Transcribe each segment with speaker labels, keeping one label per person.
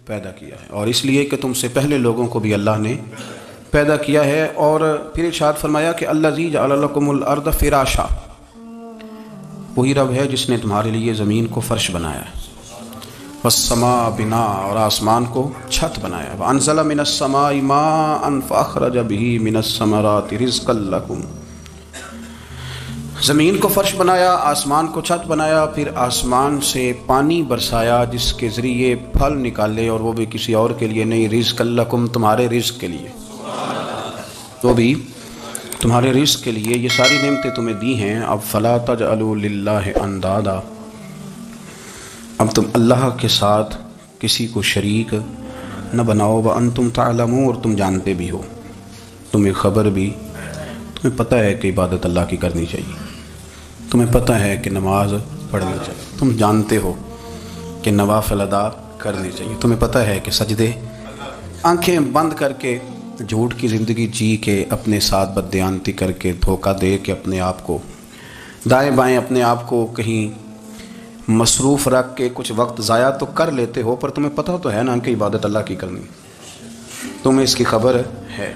Speaker 1: پیدا کیا ہے، اور اس لیے کہ تم سے پہلے لوگوں کو بھی اللہ نے پیدا کیا ہے۔ اور پھر ارشاد فرمایا کہ الذی جعل لکم الارض فراشا، وہی رب ہے جس نے تمہارے لیے زمین کو فرش بنایا ہے، والسماء بناء، اور آسمان کو چھت بنایا ہے، وانزل من السماء ماء فاخرج به من الثمرات رزقا لکم، زمین کو فرش بنایا، آسمان کو چھت بنایا، پھر آسمان سے پانی برسایا جس کے ذریعے پھل نکالے، اور وہ بھی کسی اور کے لیے نہیں، رزقا لکم، تمہارے رزق کے لیے، وہ بھی تمہارے رزق کے لیے۔ یہ ساری نعمتیں تمہیں دی ہیں، اب فلا تجعلوا للہ اندادا، اب تم اللہ کے ساتھ کسی کو شریک نہ بناؤ، وانتم تعلمون، اور تم جانتے بھی ہو، تمہیں خبر بھی، تمہیں پتہ ہے کہ عبادت اللہ کی کرنی چاہیے، تمہیں پتہ ہے کہ نماز پڑھنی چاہیے، تم جانتے ہو کہ نوافل ادا کرنی چاہیے، تمہیں پتہ ہے کہ سجدے آنکھیں بند کر کے جھوٹ کی زندگی جی کے، اپنے ساتھ بددیانتی کر کے، دھوکہ دے کے اپنے آپ کو دائیں بائیں اپنے آپ کو کہیں مصروف رکھ کے کچھ وقت ضائع تو کر لیتے ہو، پر تمہیں پتہ تو ہے نا کہ عبادت اللہ کی کرنی، تمہیں اس کی خبر ہے۔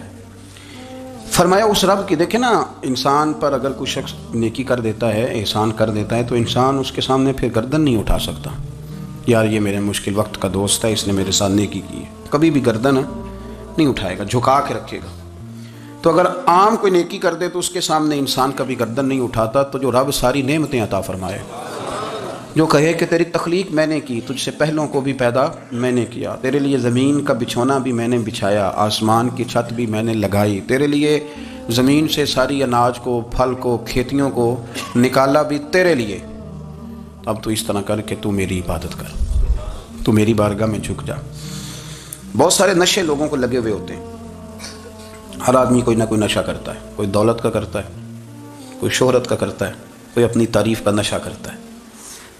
Speaker 1: فرمایا اس رب کی، دیکھیں نا، انسان پر اگر کوئی شخص نیکی کر دیتا ہے، احسان کر دیتا ہے، تو انسان اس کے سامنے پھر گردن نہیں اٹھا سکتا، یار یہ میرے مشکل وقت کا دوست ہے، اس نے میرے ساتھ نیکی کی ہے، کبھی بھی گردن نہیں اٹھائے گا، جھکا کے رکھے گا۔ تو اگر عام کوئی نیکی کر دے تو اس کے سامنے انسان کبھی گردن نہیں اٹھاتا، تو جو رب ساری نعمتیں عطا فرمائے، جو کہے کہ تیری تخلیق میں نے کی، تجھ سے پہلوں کو بھی پیدا میں نے کیا، تیرے لیے زمین کا بچھونا بھی میں نے بچھایا، آسمان کی چھت بھی میں نے لگائی، تیرے لیے زمین سے ساری اناج کو، پھل کو، کھیتیوں کو نکالا بھی تیرے لیے، اب تو اس طرح کر کہ تو میری عبادت کر، تو میری بارگاہ میں جھک جا۔ بہت سارے نشے لوگوں کو لگے ہوئے ہوتے ہیں، ہر آدمی کوئی نہ کوئی نشہ کرتا ہے، کوئی دولت کا کرتا ہے، کوئی شہرت کا کرتا ہے، کوئی اپنی تعریف کا نشہ کرتا ہے،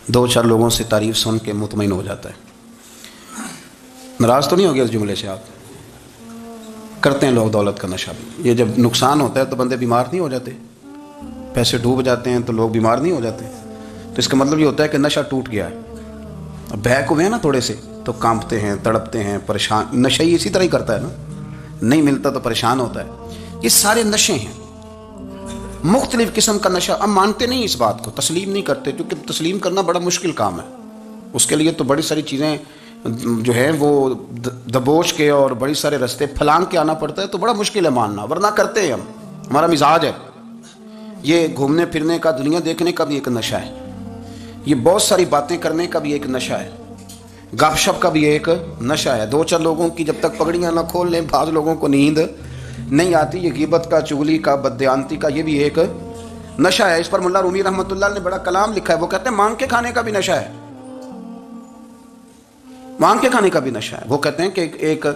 Speaker 1: دو چار لوگوں سے تعریف سن کے مطمئن ہو جاتا ہے۔ ناراض تو نہیں ہو گیا اس جملے سے؟ آپ کرتے ہیں لوگ دولت کا نشہ بھی، یہ جب نقصان ہوتا ہے تو بندے بیمار نہیں ہو جاتے، پیسے ڈوب جاتے ہیں تو لوگ بیمار نہیں ہو جاتے، تو اس کا مطلب یہ ہوتا ہے کہ نشہ ٹوٹ گیا ہے۔ اب بہک ہوئے ہیں نا تھوڑے سے تو کانپتے ہیں، تڑپتے ہیں، پریشان، نشہ ہی اسی طرح ہی کرتا ہے نا، نہیں ملتا تو پریشان ہوتا ہے۔ یہ سارے نشے ہیں، مختلف قسم کا نشہ۔ اب مانتے نہیں اس بات کو، تسلیم نہیں کرتے، کیونکہ تسلیم کرنا بڑا مشکل کام ہے، اس کے لیے تو بڑی ساری چیزیں جو ہیں وہ دبوچ کے اور بڑی سارے رستے پھلانگ کے آنا پڑتا ہے، تو بڑا مشکل ہے ماننا، ورنہ کرتے ہیں ہم، ہمارا مزاج ہے۔ یہ گھومنے پھرنے کا، دنیا دیکھنے کا بھی ایک نشہ ہے، یہ بہت ساری باتیں کرنے کا بھی ایک نشہ ہے، گپ شپ کا بھی ایک نشہ ہے۔ دو چار لوگوں کی جب تک پگڑیاں نہ کھول لیں، بعض لوگوں کو نیند نہیں آتی، یہ غیبت کا، چغلی کا، بددیانتی کا، یہ بھی ایک نشہ ہے۔ اس پر ملا رومی رحمۃ اللہ نے بڑا کلام لکھا ہے، وہ کہتے ہیں مانگ کے کھانے کا بھی نشہ ہے، مانگ کے کھانے کا بھی نشہ ہے۔ وہ کہتے ہیں کہ ایک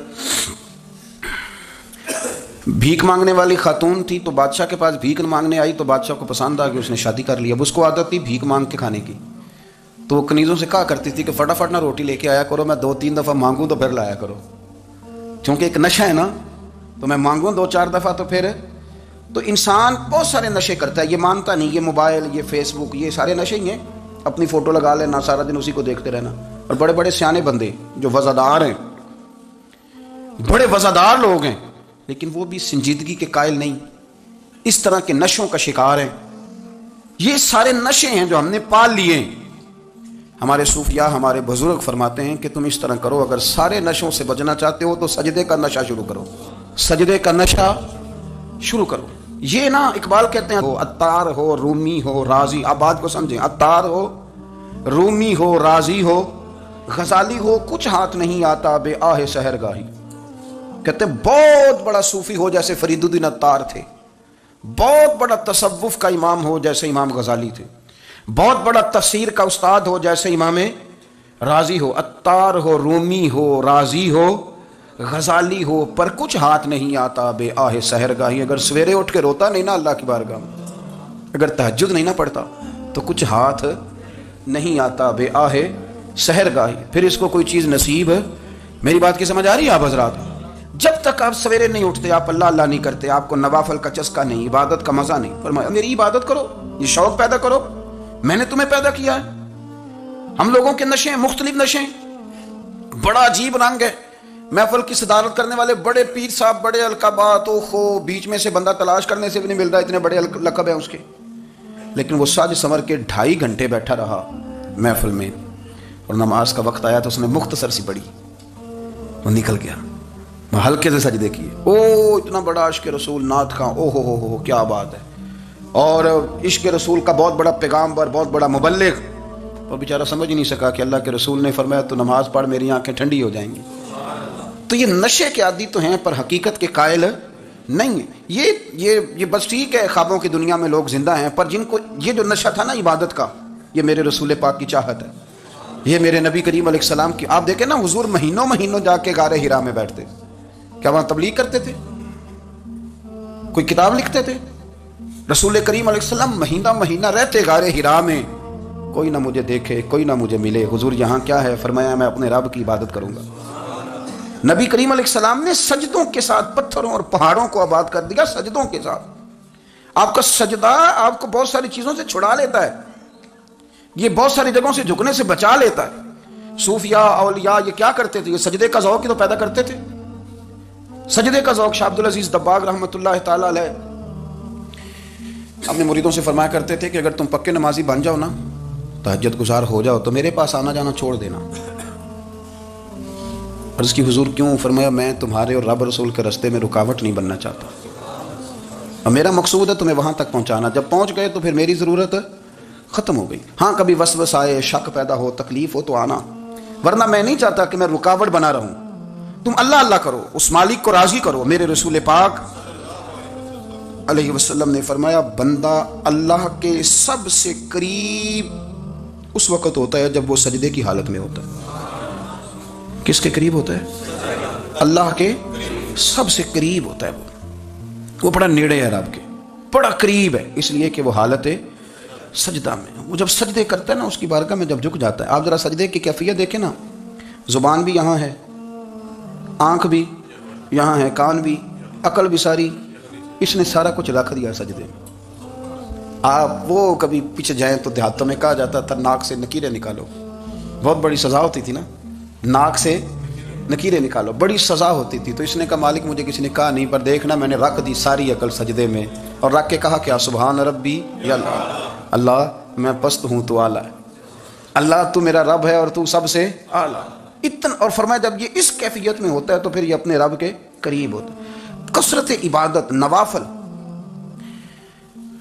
Speaker 1: بھیک مانگنے والی خاتون تھی، تو بادشاہ کے پاس بھیک مانگنے آئی، تو بادشاہ کو پسند آ گئی، اس نے شادی کر لی۔ اب اس کو عادت تھی بھیک مانگ کے کھانے کی، تو وہ کنیزوں سے کہا کرتی تھی کہ فٹافٹ نہ روٹی لے کے آیا کرو، میں 2-3 دفعہ مانگوں تو پھر لایا کرو، چونکہ ایک نشہ ہے نا، تو میں مانگوں 2-4 دفعہ تو پھر۔ تو انسان بہت سارے نشے کرتا ہے، یہ مانتا نہیں، یہ موبائل، یہ فیس بک، یہ سارے نشے ہی ہیں، اپنی فوٹو لگا لینا، سارا دن اسی کو دیکھتے رہنا۔ اور بڑے بڑے سیانے بندے جو وزادار ہیں، بڑے وزادار لوگ ہیں، لیکن وہ بھی سنجیدگی کے قائل نہیں، اس طرح کے نشوں کا شکار ہیں۔ یہ سارے نشے ہیں جو ہم نے پال لیے ہیں۔ ہمارے صوفیاء، ہمارے بزرگ فرماتے ہیں کہ تم اس طرح کرو، اگر سارے نشوں سے بچنا چاہتے ہو تو سجدے کا نشہ شروع کرو، سجدے کا نشہ شروع کرو۔ یہ نا اقبال کہتے ہیں، عطار ہو، رومی ہو، رازی، آپ بات کو سمجھیں، عطار ہو، رومی ہو، رازی ہو، غزالی ہو، کچھ ہاتھ نہیں آتا بے آہ سحر گاہی۔ کہتے ہیں بہت بڑا صوفی ہو جیسے فرید الدین عطار تھے، بہت بڑا تصوف کا امام ہو جیسے امام غزالی تھے، بہت بڑا تفسیر کا استاد ہو جیسے امام رازی ہو، عطار ہو، رومی ہو، رازی ہو، غزالی ہو، پر کچھ ہاتھ نہیں آتا بے آہ سحر گاہی۔ اگر سویرے اٹھ کے روتا نہیں نا اللہ کی بارگاہ میں، اگر تہجد نہیں نہ پڑھتا، تو کچھ ہاتھ نہیں آتا بے آہ سحر گاہی۔ پھر اس کو کوئی چیز نصیب ہے؟ میری بات کی سمجھ آ رہی ہے آپ حضرات؟ جب تک آپ سویرے نہیں اٹھتے، آپ اللہ اللہ نہیں کرتے، آپ کو نوافل کا چسکا نہیں، عبادت کا مزہ نہیں، فرمایا میری عبادت کرو، یہ شوق پیدا کرو، میں نے تمہیں پیدا کیا ہے۔ ہم لوگوں کے نشے، مختلف نشے، بڑا عجیب رنگ ہے. محفل کی صدارت کرنے والے بڑے پیر صاحب, بڑے القابات, بیچ میں سے بندہ تلاش کرنے سے بھی نہیں مل رہا, اتنے بڑے لقب ہیں اس کے. لیکن وہ ساج سنور کے 2.5 گھنٹے بیٹھا رہا محفل میں, اور نماز کا وقت آیا تو اس نے مختصر سی پڑھی, وہ نکل گیا. ہلکے سے سجدے کیے. اتنا بڑا عشق رسول نعت خواں, ہو کیا بات ہے. اور عشق رسول کا بہت بڑا پیغامبر, بہت بڑا مبلغ, اور بیچارہ سمجھ ہی نہیں سکا کہ اللہ کے رسول نے فرمایا تو نماز پڑھ میری آنکھیں ٹھنڈی ہو جائیں گی. تو یہ نشے کے عادی تو ہیں پر حقیقت کے قائل نہیں ہیں. یہ بس ٹھیک ہے, خوابوں کی دنیا میں لوگ زندہ ہیں, پر جن کو یہ جو نشہ تھا نا عبادت کا, یہ میرے رسول پاک کی چاہت ہے, یہ میرے نبی کریم علیہ السلام کی. آپ دیکھیں نا حضور مہینوں جا کے غار حرا میں بیٹھتے. کیا وہاں تبلیغ کرتے تھے؟ کوئی کتاب لکھتے تھے؟ رسول کریم علیہ السلام مہینہ رہتے غار حرا میں. کوئی نہ مجھے دیکھے, کوئی نہ مجھے ملے. حضور یہاں کیا ہے؟ فرمایا میں اپنے رب کی عبادت کروں گا. نبی کریم علیہ السلام نے سجدوں کے ساتھ پتھروں اور پہاڑوں کو آباد کر دیا, سجدوں کے ساتھ. آپ کا سجدہ آپ کو بہت ساری چیزوں سے چھڑا لیتا ہے, یہ بہت ساری جگہوں سے جھکنے سے بچا لیتا ہے. صوفیاء اولیاء یہ کیا کرتے تھے؟ یہ سجدے کا ذوق ہی تو پیدا کرتے تھے. سجدے کا ذوق. شاہ عبدالعزیز دباغ رحمۃ اللہ تعالی علیہ اپنے مریدوں سے فرمایا کرتے تھے کہ اگر تم پکے نمازی بن جاؤ نا, تہجد گزار ہو جاؤ, تو میرے پاس آنا جانا چھوڑ دینا. عرض کی حضور کیوں؟ فرمایا میں تمہارے اور رب رسول کے راستے میں رکاوٹ نہیں بننا چاہتا, اور میرا مقصود ہے تمہیں وہاں تک پہنچانا. جب پہنچ گئے تو پھر میری ضرورت ختم ہو گئی. ہاں کبھی وسوسہ آئے, شک پیدا ہو, تکلیف ہو تو آنا, ورنہ میں نہیں چاہتا کہ میں رکاوٹ بنا رہوں. تم اللہ کرو, اس مالک کو راضی کرو. میرے رسول پاک علیہ وسلم نے فرمایا بندہ اللہ کے سب سے قریب اس وقت ہوتا ہے جب وہ سجدے کی حالت میں ہوتا ہے. کس کے قریب ہوتا ہے؟ اللہ کے سب سے قریب ہوتا ہے. وہ بڑا نیڑے ہے رب کے, بڑا قریب ہے, اس لیے کہ وہ حالت سجدہ میں. وہ جب سجدے کرتا ہے نا, اس کی بارگاہ میں جب جھک جاتا ہے. آپ ذرا سجدے کی کیفیت دیکھیں نا, زبان بھی یہاں ہے, آنکھ بھی یہاں ہے, کان بھی, عقل بھی ساری, اس نے سارا کچھ رکھ دیا سجدے میں. آپ وہ کبھی پیچھے جائیں تو دیہاتوں میں کہا جاتا تھا ناک سے نکیریں نکالو, بہت بڑی سزا ہوتی تھی نا, ناک سے نکیریں نکالو, بڑی سزا ہوتی تھی. تو اس نے کہا مالک مجھے کسی نے کہا نہیں, پر دیکھنا میں نے رکھ دی ساری عقل سجدے میں, اور رکھ کے کہا کیا سبحان ربی یا اللہ میں پست ہوں تو اعلیٰ ہے, اللہ تو میرا رب ہے اور تو سب سے اعلیٰ. اتنا, اور فرمایا جب یہ اس کیفیت میں ہوتا ہے تو پھر یہ اپنے رب کے قریب ہوتا ہے. کثرت عبادت, نوافل.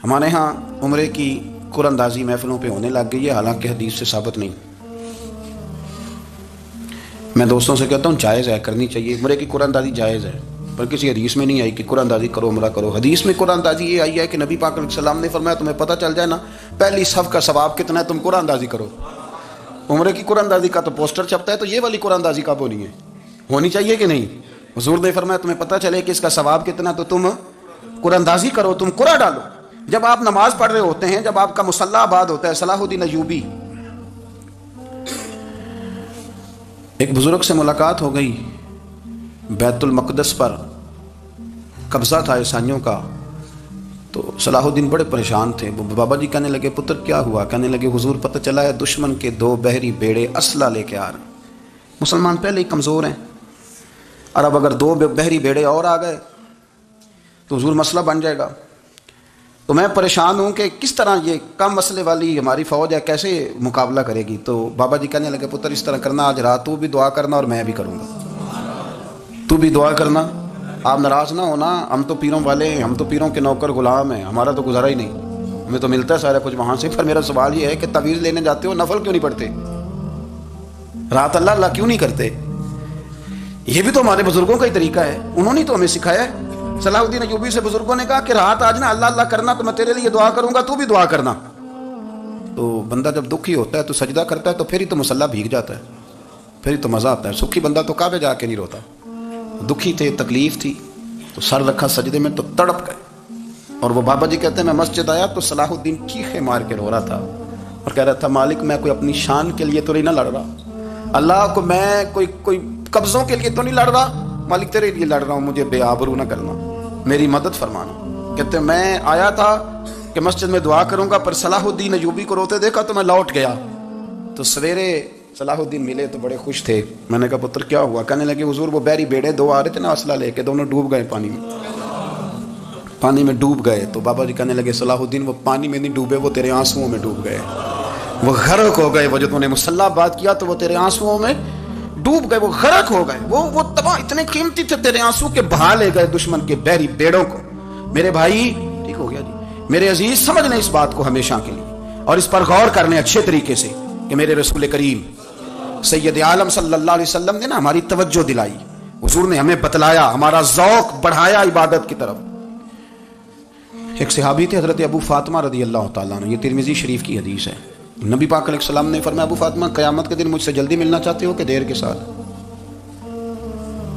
Speaker 1: ہمارے ہاں عمرے کی قرآن اندازی محفلوں پہ ہونے لگ گئی ہے, حالانکہ حدیث سے ثابت نہیں. میں دوستوں سے کہتا ہوں جائز ہے, کرنی چاہیے, عمرے کی قرآن اندازی جائز ہے, پر کسی حدیث میں نہیں آئی کہ قرآن اندازی کرو عمرہ کرو. حدیث میں قرآن اندازی یہ آئی ہے کہ نبی پاک علیہ السلام نے فرمایا تمہیں پتہ چل جائے نا پہلی صف کا ثواب کتنا ہے, تم قرآن اندازی کرو. عمرے کی قرآن اندازی کا تو پوسٹر چھپتا ہے, تو یہ والی قرآن اندازی کب ہونی ہے؟ ہونی چاہیے کہ نہیں؟ حضور نے فرمایا تمہیں پتہ چلے کہ اس کا ثواب کتنا, تو تم قرآن اندازی کرو, تم قرآن ڈالو. جب آپ نماز پڑھ رہے ہوتے ہیں, جب آپ کا مصلی آباد ہوتا ہے. صلاح الدین ایوبی, ایک بزرگ سے ملاقات ہو گئی, بیت المقدس پر قبضہ تھا عیسائیوں کا. تو صلاح الدین بڑے پریشان تھے. وہ بابا جی کہنے لگے پتر کیا ہوا؟ کہنے لگے حضور پتہ چلا ہے دشمن کے 2 بحری بیڑے اسلحہ لے کے آ رہے ہیں. مسلمان پہلے ہی کمزور ہیں, اور اب اگر 2 بحری بیڑے اور آ گئے تو حضور مسئلہ بن جائے گا. تو میں پریشان ہوں کہ کس طرح یہ کم مسئلے والی ہماری فوج ہے کیسے مقابلہ کرے گی. تو بابا جی کہنے لگے پتر اس طرح کرنا, آج رات تو بھی دعا کرنا اور میں بھی کروں گا, تو بھی دعا کرنا. آپ ناراض نہ ہونا, ہم تو پیروں والے ہیں, ہم تو پیروں کے نوکر غلام ہیں, ہمارا تو گزارا ہی نہیں, ہمیں تو ملتا ہے سارا کچھ وہاں سے. پر میرا سوال یہ ہے کہ تعویذ لینے جاتے ہو نفل کیوں نہیں پڑھتے, رات اللہ کیوں نہیں کرتے؟ یہ بھی تو ہمارے بزرگوں کا ہی طریقہ ہے, انہوں نے تو ہمیں سکھایا ہے. صلاح الدین ایوبی سے بزرگوں نے کہا کہ رات آج نا اللہ کرنا, تو میں تیرے لیے دعا کروں گا, تو بھی دعا کرنا. تو بندہ جب دکھی ہوتا ہے تو سجدہ کرتا ہے, تو پھر ہی تو مصلی بھیگ جاتا ہے, پھر ہی تو مزہ آتا ہے. سکھی بندہ تو کعبے جا کے نہیں روتا. دکھی تھے, تکلیف تھی, تو سر رکھا سجدے میں تو تڑپ گئے. اور وہ بابا جی کہتے ہیں میں مسجد آیا تو صلاح الدین چیخے مار کے رو رہا تھا, اور کہہ رہا تھا مالک میں کوئی اپنی شان کے لیے تو نہیں نہ لڑ رہا, اللہ کو میں کوئی قبضوں کے لیے تو نہیں لڑ رہا, مالک تیرے لیے لڑ رہا ہوں, مجھے بے آبرو نہ کرنا, میری مدد فرمانا. کہتے ہیں میں آیا تھا کہ مسجد میں دعا کروں گا, پر صلاح الدین ایوبی کو روتے دیکھا تو میں لوٹ گیا. تو سویرے صلاح الدین ملے تو بڑے خوش تھے. میں نے کہا پتر کیا ہوا؟ کہنے لگے حضور وہ بحری بیڑے دو آ رہے تھے نا اسلحہ لے کے, دونوں ڈوب گئے پانی میں ڈوب گئے. تو بابا جی کہنے لگے صلاح الدین وہ پانی میں نہیں ڈوبے, وہ تیرے آنسوؤں میں ڈوب گئے, وہ غرق ہو گئے. وہ جو تم نے مسلح بات کیا تو وہ تیرے آنسوؤں میں ڈوب گئے, وہ غرق ہو گئے. وہ تباہ اتنے قیمتی تھے تیرے آنسو کے بہا لے گئے دشمن کے بحری بیڑوں کو. میرے بھائی ٹھیک ہو گیا جی, میرے عزیز سمجھ لیں اس بات کو ہمیشہ کے لیے, اور اس پر غور کرنے اچھے طریقے سے کہ میرے رسول کریم سید عالم صلی اللہ علیہ وسلم نے نا ہماری توجہ دلائی, حضور نے ہمیں بتلایا, ہمارا ذوق بڑھایا عبادت کی طرف. ایک صحابی تھے حضرت ابو فاطمہ رضی اللہ تعالیٰ عنہ, یہ ترمذی شریف کی حدیث ہے. نبی پاک علیہ السلام نے فرمایا ابو فاطمہ قیامت کے دن مجھ سے جلدی ملنا چاہتے ہو کہ دیر کے ساتھ؟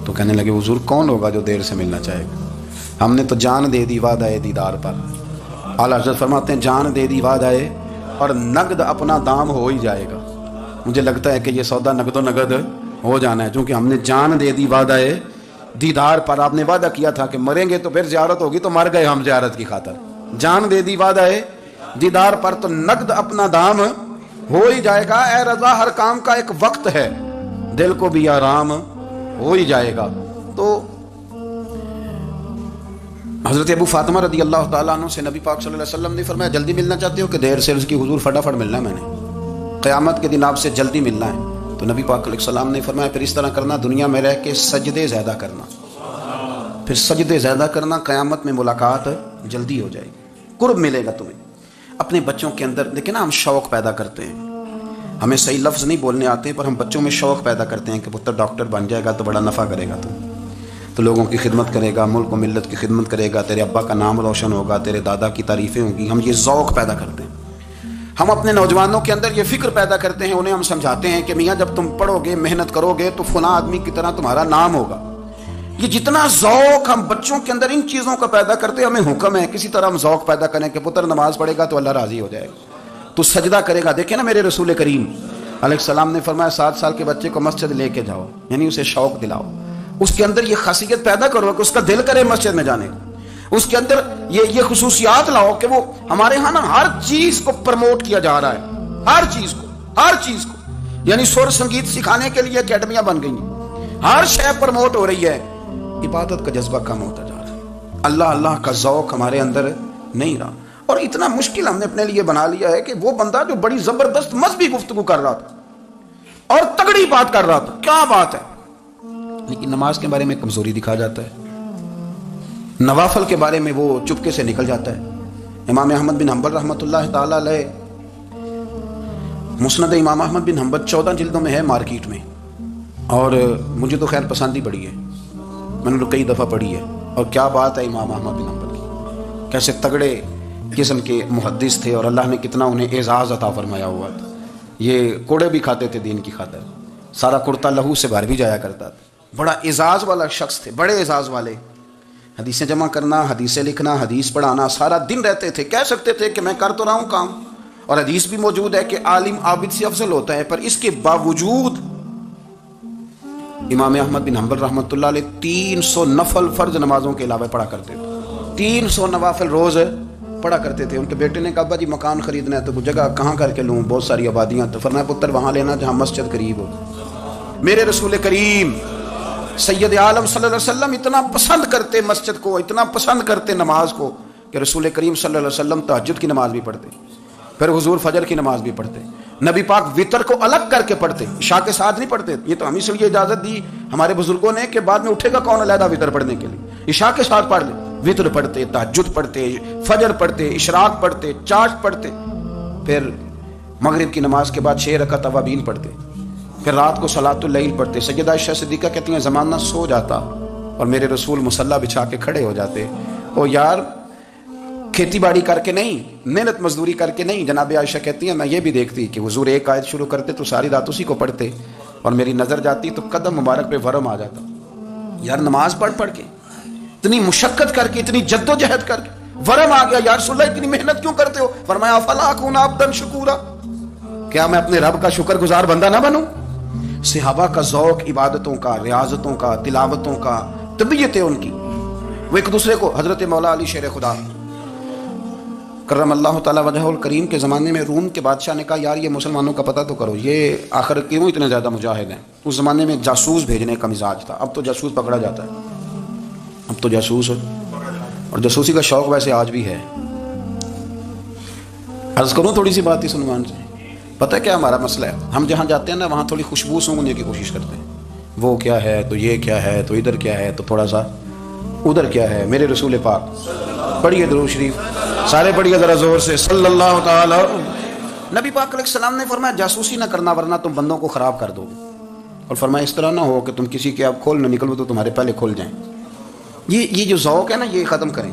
Speaker 1: تو کہنے لگے حضور کون ہوگا جو دیر سے ملنا چاہے گا, ہم نے تو جان دے دی وعدہ دیدار پر. اعلیٰ حضرت فرماتے ہیں جان دے دی وعدہ اور نقد اپنا دام ہو ہی جائے گا. مجھے لگتا ہے کہ یہ سودا نقد و نقد ہو جانا ہے, چونکہ ہم نے جان دے دی وعدہ دیدار پر. آپ نے وعدہ کیا تھا کہ مریں گے تو پھر زیارت ہوگی, تو مر گئے ہم زیارت کی خاطر. جان دے دی وعدہ دیدار پر, تو نقد اپنا دام ہو ہی جائے گا. اے رضا ہر کام کا ایک وقت ہے, دل کو بھی آرام ہو ہی جائے گا. تو حضرت ابو فاطمہ رضی اللہ تعالیٰ عنہ سے نبی پاک صلی اللہ علیہ وسلم نے فرمایا جلدی ملنا چاہتے ہو کہ دیر سے؟ اس کی حضور فٹافٹ ملنا ہے, میں نے قیامت کے دن آپ سے جلدی ملنا ہے. تو نبی پاک علیہ السلام نے فرمایا پھر اس طرح کرنا, دنیا میں رہ کے سجدے زیادہ کرنا, پھر سجدے زیادہ کرنا, قیامت میں ملاقات جلدی ہو جائے گی, قرب ملے گا تمہیں. اپنے بچوں کے اندر دیکھیں نا, ہم شوق پیدا کرتے ہیں, ہمیں صحیح لفظ نہیں بولنے آتے پر ہم بچوں میں شوق پیدا کرتے ہیں کہ پتر ڈاکٹر بن جائے گا تو بڑا نفع کرے گا, تو لوگوں کی خدمت کرے گا, ملک و ملت کی خدمت کرے گا, تیرے ابا کا نام روشن ہوگا, تیرے دادا کی تعریفیں ہوں گی. ہم یہ ذوق پیدا کرتے ہیں. ہم اپنے نوجوانوں کے اندر یہ فکر پیدا کرتے ہیں, انہیں ہم سمجھاتے ہیں کہ میاں جب تم پڑھو گے محنت کرو گے تو فلاں آدمی کی طرح تمہارا نام ہوگا. یہ جتنا ذوق ہم بچوں کے اندر ان چیزوں کا پیدا کرتے ہیں, ہمیں حکم ہے کسی طرح ہم ذوق پیدا کریں کہ پتر نماز پڑھے گا تو اللہ راضی ہو جائے گا, تو سجدہ کرے گا. دیکھیں نا میرے رسول کریم علیہ السلام نے فرمایا 7 سال کے بچے کو مسجد لے کے جاؤ, یعنی اسے شوق دلاؤ, اس کے اندر یہ خاصیت پیدا کرو کہ اس کا دل کرے مسجد میں جانے کو, اس کے اندر یہ خصوصیات لاؤ کہ وہ ہمارے ہاں نا ہر چیز کو پروموٹ کیا جا رہا ہے, ہر چیز کو یعنی سر سنگیت سکھانے کے لیے اکیڈمیاں بن گئی ہیں, ہر شے پروموٹ ہو رہی ہے. عبادت کا جذبہ کم ہوتا جا رہا ہے, اللہ کا ذوق ہمارے اندر نہیں رہا. اور اتنا مشکل ہم نے اپنے لیے بنا لیا ہے کہ وہ بندہ جو بڑی زبردست مذہبی گفتگو کر رہا تھا اور تگڑی بات کر رہا تھا, کیا بات ہے, لیکن نماز کے بارے میں کمزوری دکھا جاتا ہے, نوافل کے بارے میں وہ چپکے سے نکل جاتا ہے. امام احمد بن حنبل رحمۃ اللہ تعالی علیہ, مسند امام احمد بن حنبل 14 جلدوں میں ہے مارکیٹ میں, اور مجھے تو خیر پسند ہی پڑی ہے, میں نے تو کئی دفعہ پڑھی ہے. اور کیا بات ہے امام احمد بن حنبل کی, کیسے تگڑے قسم کے محدث تھے اور اللہ نے کتنا انہیں اعزاز عطا فرمایا ہوا تھا. یہ کوڑے بھی کھاتے تھے دین کی خاطر, سارا کرتا لہو سے باہر بھی جایا کرتا تھا, بڑا اعزاز والا شخص تھے, بڑے اعزاز والے. حدیثیں جمع کرنا, حدیثیں لکھنا, حدیث پڑھانا, سارا دن رہتے تھے. کہہ سکتے تھے کہ میں کر تو رہا ہوں کام, اور حدیث بھی موجود ہے کہ عالم عابد سے افضل ہوتا ہے, پر اس کے باوجود امام احمد بن حنبل رحمۃ اللہ علیہ 300 نفل فرض نمازوں کے علاوہ پڑھا کرتے تھے, 300 نوافل روز پڑھا کرتے تھے. ان کے بیٹے نے کہا ابا جی مکان خریدنا ہے تو وہ جگہ کہاں کر کے لوں, بہت ساری آبادیاں. تو فرمایا پتر وہاں لینا جہاں مسجد قریب ہو. میرے رسول کریم سید عالم صلی اللہ علیہ وسلم اتنا پسند کرتے مسجد کو, اتنا پسند کرتے نماز کو, کہ رسول کریم صلی اللہ علیہ وسلم تہجد کی نماز بھی پڑھتے, پھر حضور فجر کی نماز بھی پڑھتے. نبی پاک وتر کو الگ کر کے پڑھتے, عشاء کے ساتھ نہیں پڑھتے. یہ تو ہم اس لیے اجازت دی ہمارے بزرگوں نے کہ بعد میں اٹھے گا کون علیحدہ وتر پڑھنے کے لیے, عشاء کے ساتھ پڑھ لے. وتر پڑھتے, تہجد پڑھتے, فجر پڑھتے, اشراق پڑھتے, چاشت پڑھتے, پھر مغرب کی نماز کے بعد 6 رکعت اوابین پڑھتے, پھر رات کو صلاۃ اللیل پڑھتے. سیدہ عائشہ صدیقہ کہتی ہیں زمانہ سو جاتا اور میرے رسول مصلی بچھا کے کھڑے ہو جاتے. او یار کھیتی باڑی کر کے نہیں, محنت مزدوری کر کے نہیں. جناب عائشہ کہتی ہیں میں یہ بھی دیکھتی کہ حضور ایک آیت شروع کرتے تو ساری رات اسی کو پڑھتے, اور میری نظر جاتی تو قدم مبارک پہ ورم آ جاتا. یار نماز پڑھ کے اتنی مشقت کر کے, اتنی جد و جہد کر کے ورم آ گیا, یا رسول اللہ اتنی محنت کیوں کرتے ہو؟ فرمایا فلا اکون عبدا شکورا, کیا میں اپنے رب کا شکر گزار بندہ نہ بنوں؟ صحابہ کا ذوق عبادتوں کا, ریاضتوں کا, تلاوتوں کا, طبیعت ہے ان کی. وہ ایک دوسرے کو, حضرت مولا علی شیر خدا کرم اللہ تعالیٰ وجہ الکریم کے زمانے میں روم کے بادشاہ نے کہا یار یہ مسلمانوں کا پتہ تو کرو، یہ آخر کیوں اتنے زیادہ مجاہد ہیں۔ اس زمانے میں جاسوس بھیجنے کا مزاج تھا، اب تو جاسوس پکڑا جاتا ہے، اب تو جاسوس، اور جاسوسی کا شوق ویسے آج بھی ہے۔ عرض کروں تھوڑی سی بات اس عنوان سے، پتہ ہے کیا ہمارا مسئلہ ہے؟ ہم جہاں جاتے ہیں نا وہاں تھوڑی خوشبو سونگنے کی کوشش کرتے ہیں، وہ کیا ہے تو یہ کیا ہے تو ادھر کیا ہے تو تھوڑا سا ادھر کیا ہے۔ میرے رسول پاک، پڑھیے درود شریف، سارے پڑھیے ذرا زور سے، صلی اللہ تعالی۔ نبی پاک علیہ السلام نے فرمایا جاسوسی نہ کرنا ورنہ تم بندوں کو خراب کر دو، اور فرمایا اس طرح نہ ہو کہ تم کسی کے آپ کھول نہ نکلو تو تمہارے پہلے کھل جائیں۔ یہ جو ذوق ہے نا یہ ختم کریں،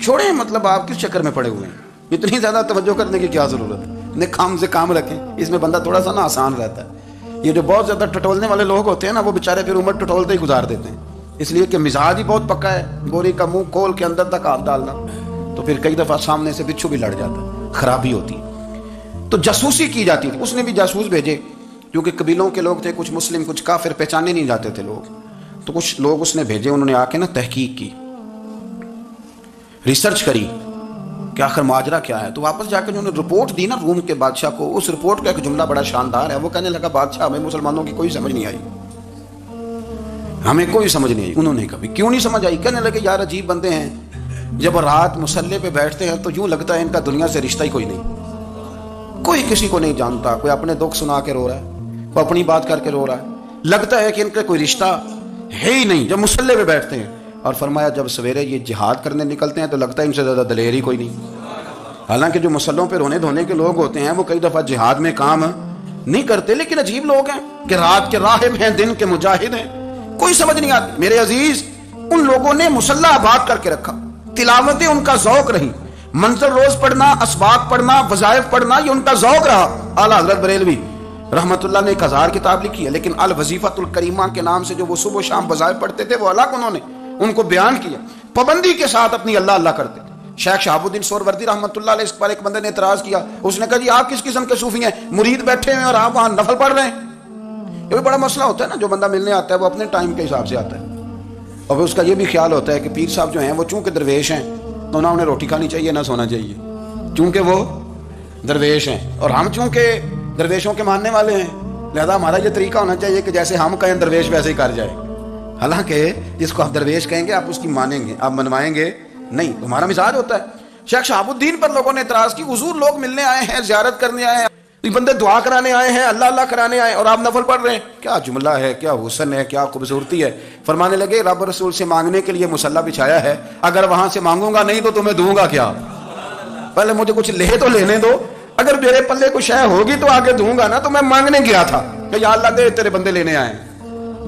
Speaker 1: چھوڑیں، مطلب آپ کس چکر میں پڑے ہوئے ہیں، اتنی زیادہ توجہ کرنے کی کیا ضرورت ہے؟ اپنے کام سے کام رکھیں، اس میں بندہ تھوڑا سا نا آسان رہتا ہے۔ یہ جو بہت زیادہ ٹٹولنے والے لوگ ہوتے ہیں نا وہ بیچارے پھر عمر ٹٹولتے ہی گزار دیتے ہیں، اس لیے کہ مزاج ہی بہت پکا ہے، گوری کا منہ کھول کے اندر تک ہاتھ ڈالنا، تو پھر کئی دفعہ سامنے سے بچھو بھی لڑ جاتا ہے، خرابی ہوتی ہے۔ تو جاسوسی کی جاتی تھی، اس نے بھی جاسوس بھیجے، کیونکہ قبیلوں کے لوگ تھے، کچھ مسلم کچھ کافر، پہچانے نہیں جاتے تھے لوگ، تو کچھ لوگ اس نے بھیجے، انہوں نے آ کے نا تحقیق کی، ریسرچ کری کہ آخر ماجرا کیا ہے۔ تو واپس جا کے انہوں نے رپورٹ دی نا روم کے بادشاہ کو، اس رپورٹ کا ایک جملہ بڑا شاندار ہے، وہ کہنے لگا بادشاہ ہمیں مسلمانوں کی کوئی سمجھ نہیں آئی، ہمیں کوئی سمجھ نہیں آئی۔ انہوں نے کہا کیوں نہیں سمجھ آئی؟ کہنے لگے یار عجیب بندے ہیں، جب رات مسلح پہ بیٹھتے ہیں تو یوں لگتا ہے ان کا دنیا سے رشتہ ہی کوئی نہیں، کوئی کسی کو نہیں جانتا، کوئی اپنے دکھ سنا کے رو رہا ہے، کوئی اپنی بات کر کے رو رہا ہے، لگتا ہے کہ ان کا کوئی رشتہ ہے ہی نہیں جب مسلح پہ بیٹھتے ہیں۔ اور فرمایا جب سویرے یہ جہاد کرنے نکلتے ہیں تو لگتا ہے ان سے زیادہ دلیر ہی کوئی نہیں۔ حالانکہ جو مسلحوں پہ رونے دھونے کے لوگ ہوتے ہیں وہ کئی دفعہ جہاد میں کام نہیں کرتے، لیکن عجیب لوگ ہیں کہ رات کے راہب ہیں، دن کے مجاہد ہیں، کوئی سمجھ نہیں آتی۔ میرے عزیز، ان لوگوں نے مسلح آباد کر کے رکھا، تلاوتیں ان کا ذوق رہی، منظر روز پڑھنا، اسباق پڑھنا، وظائف پڑھنا، یہ ان کا ذوق رہا۔ اعلیٰ حضرت بریلوی رحمت اللہ نے 1000 کتاب لکھی ہے، لیکن الوظیفۃ الکریمہ کے نام سے جو وہ صبح و شام وظائف پڑھتے تھے وہ الگ انہوں نے ان کو بیان کیا، پابندی کے ساتھ اپنی اللہ اللہ کرتے تھے۔ شیخ شہاب الدین سہروردی رحمت اللہ علیہ، اس پر ایک بندے نے اعتراض کیا، اس نے کہا جی آپ کس قسم کے صوفی ہیں، مرید بیٹھے ہیں اور آپ وہاں نفل پڑھ رہے ہیں۔ یہ بھی بڑا مسئلہ ہوتا ہے نا، جو بندہ ملنے آتا ہے وہ اپنے ٹائم کے حساب سے آتا ہے، اور اس کا یہ بھی خیال ہوتا ہے کہ پیر صاحب جو ہیں وہ چونکہ درویش ہیں تو نہ انہیں روٹی کھانی چاہیے نہ سونا چاہیے، چونکہ وہ درویش ہیں، اور ہم چونکہ درویشوں کے ماننے والے ہیں لہذا ہمارا یہ طریقہ ہونا چاہیے کہ جیسے ہم کہیں درویش ویسے ہی کر جائے۔ حالانکہ جس کو آپ درویش کہیں گے آپ اس کی مانیں گے، آپ منوائیں گے نہیں، تمہارا مزاج ہوتا ہے۔ شیخ شہاب الدین پر لوگوں نے اعتراض کی، حضور لوگ ملنے آئے ہیں، زیارت کرنے آئے ہیں، یہ بندے دعا کرانے آئے ہیں، اللہ اللہ کرانے آئے ہیں، اور آپ نفل پڑھ رہے ہیں، کیا جملہ ہے، کیا حسن ہے، کیا خوبصورتی ہے۔ فرمانے لگے رب رسول سے مانگنے کے لیے مصلی بچھایا ہے، اگر وہاں سے مانگوں گا نہیں تو تمہیں دوں گا کیا؟ پہلے مجھے کچھ لے تو لینے دو، اگر میرے پلے کچھ شے ہوگی تو آگے دوں گا نا۔ تو میں مانگنے گیا تھا کہ یا اللہ دے، تیرے بندے لینے آئے ہیں،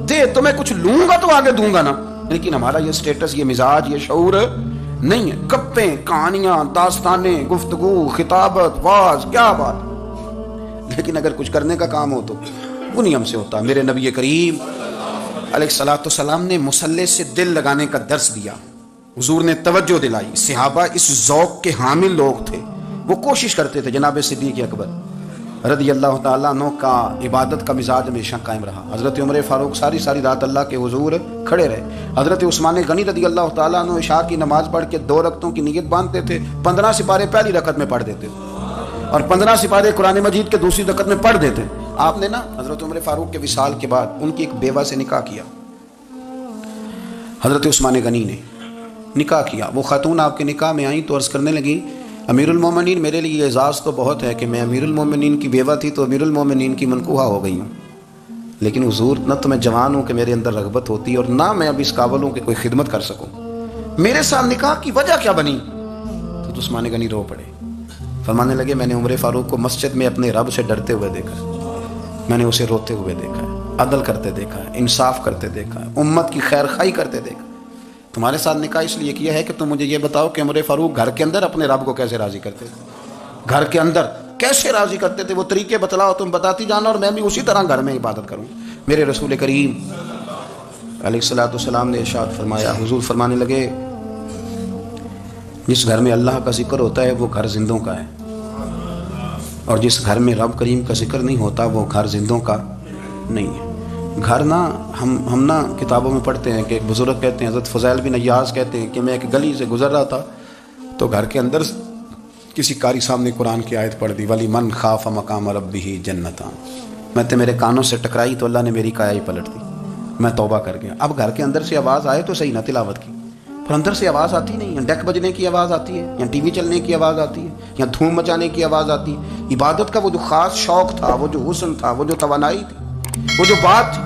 Speaker 1: دے، تو میں کچھ لوں گا تو آگے دوں گا نا۔ لیکن ہمارا یہ سٹیٹس، یہ مزاج، یہ شعور نہیں ہے۔ گپیں، کہانیاں، داستانیں، گفتگو، خطابت، واز، کیا بات، لیکن اگر کچھ کرنے کا کام ہو تو وہ نہیں ہم سے ہوتا۔ میرے نبی کریم علیہ الصلوۃ والسلام نے مصلی سے دل لگانے کا درس دیا، حضور نے توجہ دلائی، صحابہ اس ذوق کے حامل لوگ تھے، وہ کوشش کرتے تھے۔ جناب صدیق اکبر رضی اللہ تعالیٰ عنہ کا عبادت کا مزاج ہمیشہ قائم رہا۔ حضرت عمر فاروق ساری رات اللہ کے حضور کھڑے رہے۔ حضرت عثمان غنی رضی اللہ تعالیٰ عنہ عشاء کی نماز پڑھ کے 2 رکعتوں کی نیت باندھتے تھے، 15 سپارے پہلی رکعت میں پڑھ دیتے اور 15 سپارے قرآن مجید کے دوسری رکعت میں پڑھ دیتے۔ آپ نے نا حضرت عمر فاروق کے وصال کے بعد ان کی ایک بیوہ سے نکاح کیا، حضرت عثمان غنی نے نکاح کیا۔ وہ خاتون آپ کے نکاح میں آئیں تو عرض کرنے لگی امیر المومنین، میرے لیے اعزاز تو بہت ہے کہ میں امیر المومنین کی بیوہ تھی تو امیر المومنین کی منکوحہ ہو گئی ہوں، لیکن حضور نہ تو میں جوان ہوں کہ میرے اندر رغبت ہوتی اور نہ میں اب اس قابل ہوں کہ کوئی خدمت کر سکوں، میرے ساتھ نکاح کی وجہ کیا بنی؟ تو عثمان غنی رو پڑے، فرمانے لگے میں نے عمر فاروق کو مسجد میں اپنے رب سے ڈرتے ہوئے دیکھا، میں نے اسے روتے ہوئے دیکھا ہے، عدل کرتے دیکھا ہے، انصاف کرتے دیکھا ہے، امت کی خیر خواہی کرتے دیکھا۔ تمہارے ساتھ نکاح اس لیے کیا ہے کہ تم مجھے یہ بتاؤ کہ عمر فاروق گھر کے اندر اپنے رب کو کیسے راضی کرتے تھے، گھر کے اندر کیسے راضی کرتے تھے، وہ طریقے بتلاؤ، تم بتاتی جانا اور میں بھی اسی طرح گھر میں عبادت کروں۔ میرے رسول کریم علیہ الصلوۃ والسلام نے ارشاد فرمایا، حضور فرمانے لگے جس گھر میں اللہ کا ذکر ہوتا ہے وہ گھر زندوں کا ہے، اور جس گھر میں رب کریم کا ذکر نہیں ہوتا وہ گھر زندوں کا نہیں ہے۔ گھر نا ہم نا کتابوں میں پڑھتے ہیں کہ ایک بزرگ کہتے ہیں، حضرت فضیل بن ایاز کہتے ہیں کہ میں ایک گلی سے گزر رہا تھا تو گھر کے اندر کسی قاری صاحب نے قرآن کی آیت پڑھ دی ولی من خاف مقام ربہ جنتان، میں تو میرے کانوں سے ٹکرائی تو اللہ نے میری کایا ہی پلٹ دی، میں توبہ کر گیا۔ اب گھر کے اندر سے آواز آئے تو صحیح نہ تلاوت کی، پھر اندر سے آواز آتی نہیں، یا ڈیک بجنے کی آواز آتی ہے، یا ٹی وی چلنے کی آواز آتی ہے، یا دھوم مچانے کی آواز آتی ہے۔ عبادت کا وہ جو خاص شوق تھا، وہ جو حسن تھا، وہ جو توانائی تھی، وہ جو بات تھی۔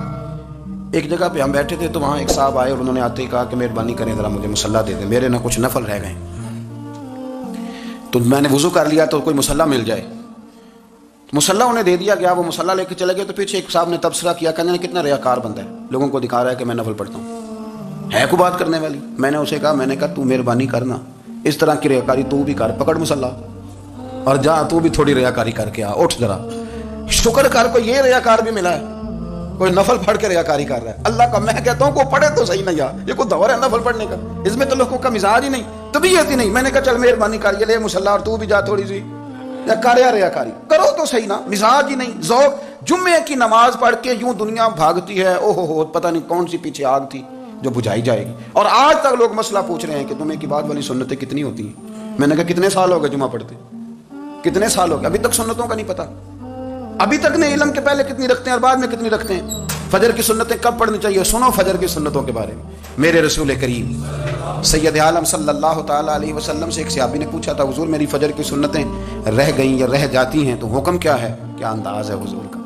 Speaker 1: ایک جگہ پہ ہم بیٹھے تھے تو وہاں ایک صاحب آئے اور انہوں نے آتے ہی کہا کہ مہربانی کریں ذرا مجھے مصلی دے دیں، میرے نہ کچھ نفل رہ گئے۔ تو میں نے وضو کر لیا تو کوئی مصلی مل جائے، مصلی انہیں دے دیا گیا، وہ مصلی لے کے چلے گئے۔ تو پیچھے ایک صاحب نے تبصرہ کیا، کہنے کتنا ریاکار بندہ ہے، لوگوں کو دکھا رہا ہے کہ میں نفل پڑھتا ہوں، ہے کوئی بات کرنے والی؟ میں نے اسے کہا، میں نے کہا تو مہربانی کرنا اس طرح کی ریاکاری تو بھی کر، پکڑ مصلی اور جا تو بھی تھوڑی ریاکاری کر کے آ، اٹھ ذرا شکر کر، کوئی یہ ریاکار بھی ملا ہے، کوئی نفل پڑھ کے ریاکاری کر رہا ہے۔ اللہ کا میں کہتا ہوں کو پڑھے تو صحیح نہیں، یار یہ کوئی دور ہے نفل پڑھنے کا؟ اس میں تو لوگوں کا مزاج ہی نہیں، طبیعت ہی نہیں۔ میں نے کہا چل مہربانی کر یہ لے مصلی اور تو بھی جا تھوڑی سی، یا کر یا ریاکاری کرو تو صحیح نا، مزاج ہی نہیں، ذوق۔ جمعے کی نماز پڑھ کے یوں دنیا بھاگتی ہے، او ہو پتہ نہیں کون سی پیچھے آگ تھی جو بجھائی جائے گی، اور آج تک لوگ مسئلہ پوچھ رہے ہیں کہ جمعے کی بعد والی سنتیں کتنی ہوتی ہیں۔ میں نے کہا کتنے سال ہو گئے جمعہ پڑھتے، کتنے سال ہو گئے، ابھی تک سنتوں کا نہیں پتہ، ابھی تک نے علم کے پہلے کتنی رکھتے ہیں اور بعد میں کتنی رکھتے ہیں۔ فجر کی سنتیں کب پڑھنی چاہیے؟ سنو فجر کی سنتوں کے بارے میں۔ میرے رسول کریم سید عالم صلی اللہ تعالیٰ علیہ وسلم سے ایک صحابی نے پوچھا تھا، حضور میری فجر کی سنتیں رہ گئیں یا رہ جاتی ہیں تو حکم کیا ہے؟ کیا انداز ہے حضور کا؟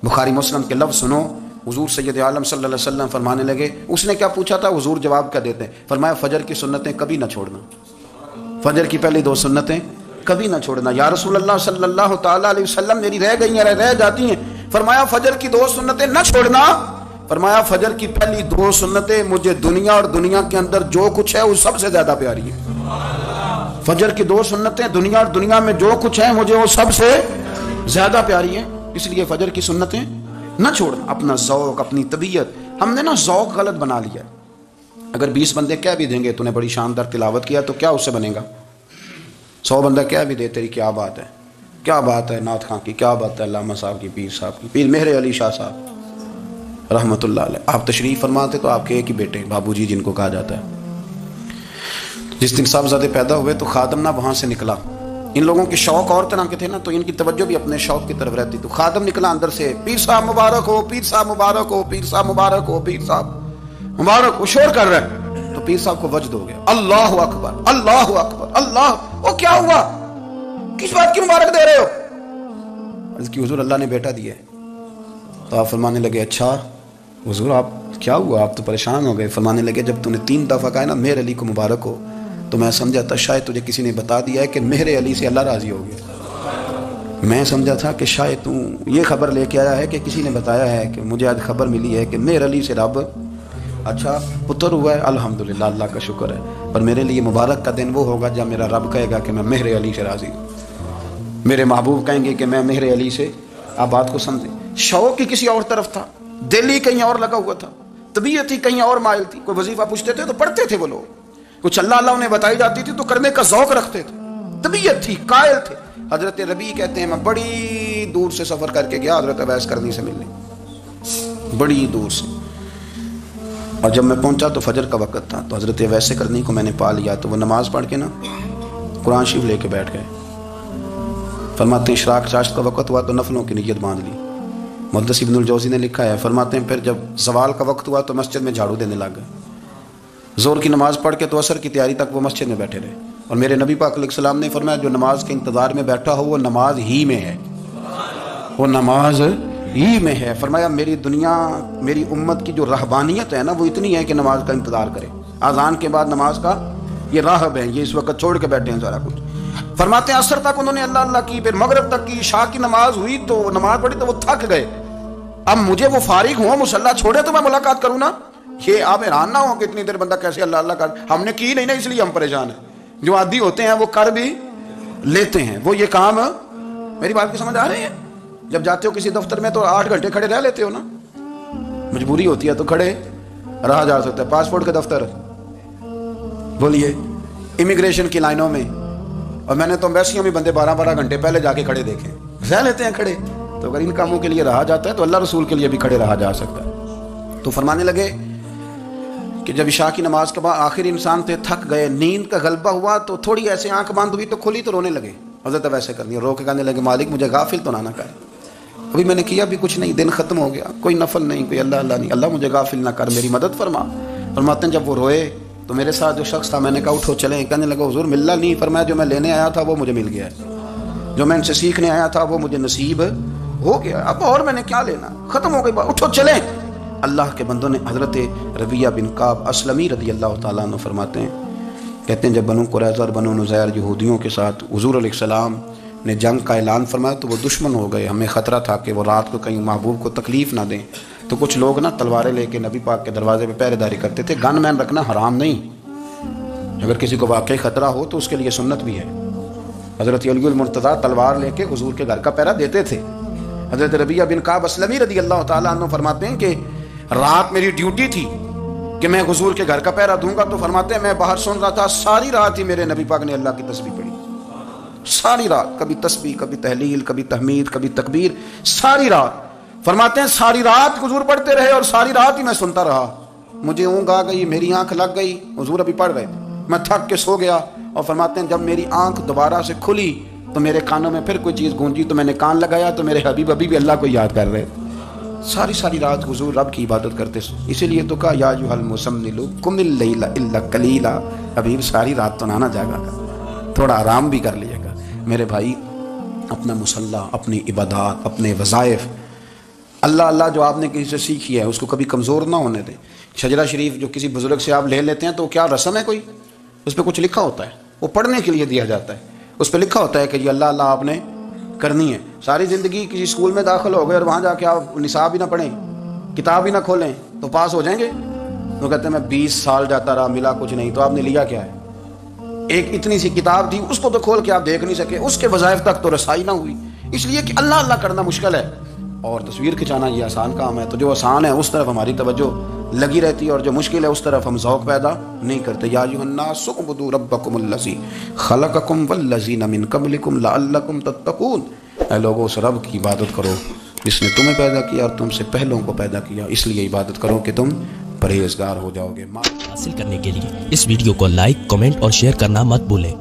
Speaker 1: بخاری مسلم کے لفظ سنو، حضور سید عالم صلی اللہ علیہ وسلم فرمانے لگے، اس نے کیا پوچھا تھا؟ حضور جواب کیا دیتے ہیں؟ فرمایا فجر کی سنتیں کبھی نہ چھوڑنا، فجر کی پہلی 2 سنتیں کبھی نہ چھوڑنا۔ یا رسول اللہ صلی اللہ تعالیٰ علیہ وسلم میری رہ گئی ہیں، رہ جاتی ہیں۔ فرمایا فجر کی 2 سنتیں نہ چھوڑنا، فرمایا فجر کی پہلی 2 سنتیں مجھے دنیا اور دنیا کے اندر جو کچھ ہے وہ سب سے زیادہ پیاری ہے۔ فجر کی 2 سنتیں دنیا اور دنیا میں جو کچھ ہے مجھے وہ سب سے زیادہ پیاری ہے، اس لیے فجر کی سنتیں نہ چھوڑنا۔ اپنا ذوق، اپنی طبیعت، ہم نے نا ذوق غلط بنا لیا۔ اگر 20 بندے کہہ بھی دیں گے تو نے بڑی شاندار تلاوت کیا تو کیا اس سے بنے گا؟ 100 بندہ کہہ بھی دے تیری کیا بات ہے، کیا بات ہے نعت خاں کی، کیا بات ہے علامہ صاحب کی، پیر صاحب کی، پیر مہر علی شاہ صاحب رحمۃ اللہ علیہ۔ آپ تشریف فرماتے تو آپ کے ایک ہی بیٹے بابو جی جن کو کہا جاتا ہے، جس دن صاحبزادے پیدا ہوئے تو خادم نہ وہاں سے نکلا، ان لوگوں کے شوق اور طرح کے تھے نا تو ان کی توجہ بھی اپنے شوق کی طرف رہتی، تو خادم نکلا اندر سے، پیر صاحب مبارک ہو، پیر صاحب مبارک ہو، پیر صاحب مبارک ہو، پیر صاحب مبارک ہو، شور کر رہے ہیں۔ تو پیر صاحب کو وجد ہو گیا، اللہ اکبر اللہ اکبر اللہ، وہ کیا ہوا، کس بات کی مبارک دے رہے ہو؟ عرض کی حضور اللہ نے بیٹا دیا ہے۔ تو آپ فرمانے لگے اچھا حضور آپ کیا ہوا، آپ تو پریشان ہو گئے۔ فرمانے لگے جب تو نے 3 دفعہ کہا نا مہر علی کو مبارک ہو تو میں سمجھا تھا شاید تجھے کسی نے بتا دیا ہے کہ مہر علی سے اللہ راضی ہو گیا، میں سمجھا تھا کہ شاید تو یہ خبر لے کے آیا ہے کہ کسی نے بتایا ہے کہ مجھے آج خبر ملی ہے کہ مہر علی سے رب اچھا پتر ہوا ہے، الحمدللہ اللہ کا شکر ہے، پر میرے لیے مبارک کا دن وہ ہوگا جب میرا رب کہے گا کہ میں مہر علی سے راضی ہوں، میرے محبوب کہیں گے کہ میں مہر علی سے۔ آپ بات کو سمجھیں، شوق ہی کسی اور طرف تھا، دل ہی کہیں اور لگا ہوا تھا، طبیعت ہی کہیں اور مائل تھی۔ کوئی وظیفہ پوچھتے تھے تو پڑھتے تھے وہ لوگ، کچھ اللہ اللہ انہیں بتائی جاتی تھی تو کرنے کا ذوق رکھتے تھے، طبیعت تھی، قائل تھے۔ حضرت ربیع کہتے ہیں میں بڑی دور سے سفر کر کے گیا حضرت اویس کرنی سے ملنے، بڑی دور سے، اور جب میں پہنچا تو فجر کا وقت تھا، تو حضرت اویس کرنی کو میں نے پا لیا، تو وہ نماز پڑھ کے نا قرآن شریف لے کے بیٹھ گئے۔ فرماتے ہیں اشراق چاشت کا وقت ہوا تو نفلوں کی نیت باندھ لی۔ محدث ابن الجوزی نے لکھا ہے، فرماتے ہیں پھر جب زوال کا وقت ہوا تو مسجد میں جھاڑو دینے لگ گئے، زور کی نماز پڑھ کے تو عصر کی تیاری تک وہ مسجد میں بیٹھے رہے، اور میرے نبی پاک علیہ السلام نے فرمایا جو نماز کے انتظار میں بیٹھا ہو وہ نماز ہی میں ہے، وہ نماز ہی میں ہے۔ فرمایا میری دنیا میری امت کی جو رہبانیت ہے نا وہ اتنی ہے کہ نماز کا انتظار کرے، اذان کے بعد نماز کا یہ راہب ہے، یہ اس وقت چھوڑ کے بیٹھے ہیں سارا کچھ۔ فرماتے ہیں عصر تک انہوں نے اللہ اللہ کی، پھر مغرب تک کی، عشاء کی نماز ہوئی تو نماز پڑھی تو وہ تھک گئے، اب مجھے وہ فارغ ہوں مصلی چھوڑے تو میں ملاقات کروں نا۔ یہ آپ حیران نہ ہو کہ اتنی دیر بندہ کیسے اللہ اللہ کر، ہم نے کی نہیں نا اس لیے ہم پریشان ہیں، جو عادی ہوتے ہیں وہ کر بھی لیتے ہیں، وہ یہ کام میری بات کی سمجھ آ رہی ہے؟ جب جاتے ہو کسی دفتر میں تو 8 گھنٹے کھڑے رہ لیتے ہو نا، مجبوری ہوتی ہے تو کھڑے رہا جا سکتا ہے۔ پاسپورٹ کے دفتر بولیے، امیگریشن کی لائنوں میں، اور میں نے تو ایمبیسیوں میں بندے 12 گھنٹے پہلے جا کے کھڑے دیکھے، رہ لیتے ہیں کھڑے۔ تو اگر ان کاموں کے لیے رہا جاتا ہے تو اللہ رسول کے لیے بھی کھڑے رہا جا سکتا ہے۔ تو فرمانے لگے کہ جب عشاء کی نماز کے بعد آخر انسان تھے، تھک گئے، نیند کا غلبہ ہوا تو تھوڑی ایسے آنکھ بند ہوئی تو کھلی تو رونے لگے. حضرت ویسے کرنی ہے، رو کے کہنے لگے مالک مجھے غافل تو نہ کر، ابھی میں نے کیا بھی کچھ نہیں، دن ختم ہو گیا، کوئی نفل نہیں، کوئی اللہ اللہ نہیں، اللہ مجھے غافل نہ کر، میری مدد فرما. فرماتے ہیں جب وہ روئے تو میرے ساتھ جو شخص تھا، میں نے کہا اٹھو چلیں. کہنے لگا حضور ملنا نہیں. فرمایا جو میں لینے آیا تھا وہ مجھے مل گیا ہے، جو میں ان سے سیکھنے آیا تھا وہ مجھے نصیب ہو گیا، اب اور میں نے کیا لینا، ختم ہو گئی بات، اٹھو چلیں. اللہ کے بندوں نے حضرت ربیہ بن کعب اسلمی رضی اللہ تعالیٰ عنہ فرماتے ہیں، کہتے ہیں جب بنو قریظہ اور بنو نذیر یہودیوں کے ساتھ حضور علیہ السلام نے جنگ کا اعلان فرمایا تو وہ دشمن ہو گئے. ہمیں خطرہ تھا کہ وہ رات کو کہیں محبوب کو تکلیف نہ دیں، تو کچھ لوگ نا تلواریں لے کے نبی پاک کے دروازے پہ پہرے داری کرتے تھے. گن مین رکھنا حرام نہیں، اگر کسی کو واقعی خطرہ ہو تو اس کے لیے سنت بھی ہے. حضرت علی المرتضیٰ تلوار لے کے حضور کے گھر کا پہرا دیتے تھے. حضرت ربیہ بن کعب اسلمی رضی اللہ تعالیٰ عنہ فرماتے ہیں کہ رات میری ڈیوٹی تھی کہ میں حضور کے گھر کا پہرا دوں گا. تو فرماتے ہیں میں باہر سن رہا تھا، ساری رات ہی میرے نبی پاک نے اللہ کی تسبیح پڑھی، ساری رات، کبھی تسبیح، کبھی تحلیل، کبھی تحمید، کبھی تکبیر، ساری رات. فرماتے ہیں ساری رات حضور پڑھتے رہے اور ساری رات ہی میں سنتا رہا. مجھے اونگ آ گئی، میری آنکھ لگ گئی، حضور ابھی پڑھ رہے تھے، میں تھک کے سو گیا. اور فرماتے ہیں جب میری آنکھ دوبارہ سے کھلی تو میرے کانوں میں پھر کوئی چیز گونجی تو میں نے کان لگایا تو میرے حبیب ابھی بھی اللہ کو یاد کر رہے. ساری رات حضور رب کی عبادت کرتے. اسی لیے تو کہا یا ایھا المزمل قم اللیل الا قلیلا، حبیب ساری رات تو نہ جاگا گا، تھوڑا آرام بھی کر لیے گا. میرے بھائی اپنا مصلی، اپنی عبادات، اپنے وظائف، اللہ اللہ جو آپ نے کسی سے سیکھی ہے اس کو کبھی کمزور نہ ہونے دیں. شجرہ شریف جو کسی بزرگ سے آپ لے لیتے ہیں تو کیا رسم ہے کوئی؟ اس پہ کچھ لکھا ہوتا ہے، وہ پڑھنے کے لیے دیا جاتا ہے. اس پہ لکھا ہوتا ہے کہ جی اللہ اللہ آپ نے کرنی ہے. ساری زندگی کسی اسکول میں داخل ہو گئے اور وہاں جا کے آپ نصاب ہی نہ پڑھیں، کتاب ہی نہ کھولیں تو پاس ہو جائیں گے؟ وہ کہتے ہیں میں 20 سال جاتا رہا ملا کچھ نہیں. تو آپ نے لیا کیا ہے؟ ایک اتنی سی کتاب تھی، اس کو تو کھول کے آپ دیکھ نہیں سکے، اس کے وظائف تک تو رسائی نہ ہوئی. اس لیے کہ اللہ اللہ کرنا مشکل ہے اور تصویر کھنچانا یہ آسان کام ہے. تو جو آسان ہے اس طرف ہماری توجہ لگی رہتی ہے اور جو مشکل ہے اس طرف ہم ذوق پیدا نہیں کرتے. یا ایھا الناس اعبدوا ربکم الذی خلقکم والذین من قبلکم لعلکم تتقون. اے لوگوں اس رب کی عبادت کرو جس نے تمہیں پیدا کیا اور تم سے پہلوں کو پیدا کیا، اس لیے عبادت کرو کہ تم پرہیزگار ہو جاؤ گے.
Speaker 2: حاصل کرنے کے لیے اس ویڈیو کو لائک، کمنٹ اور شیئر کرنا مت بھولیں.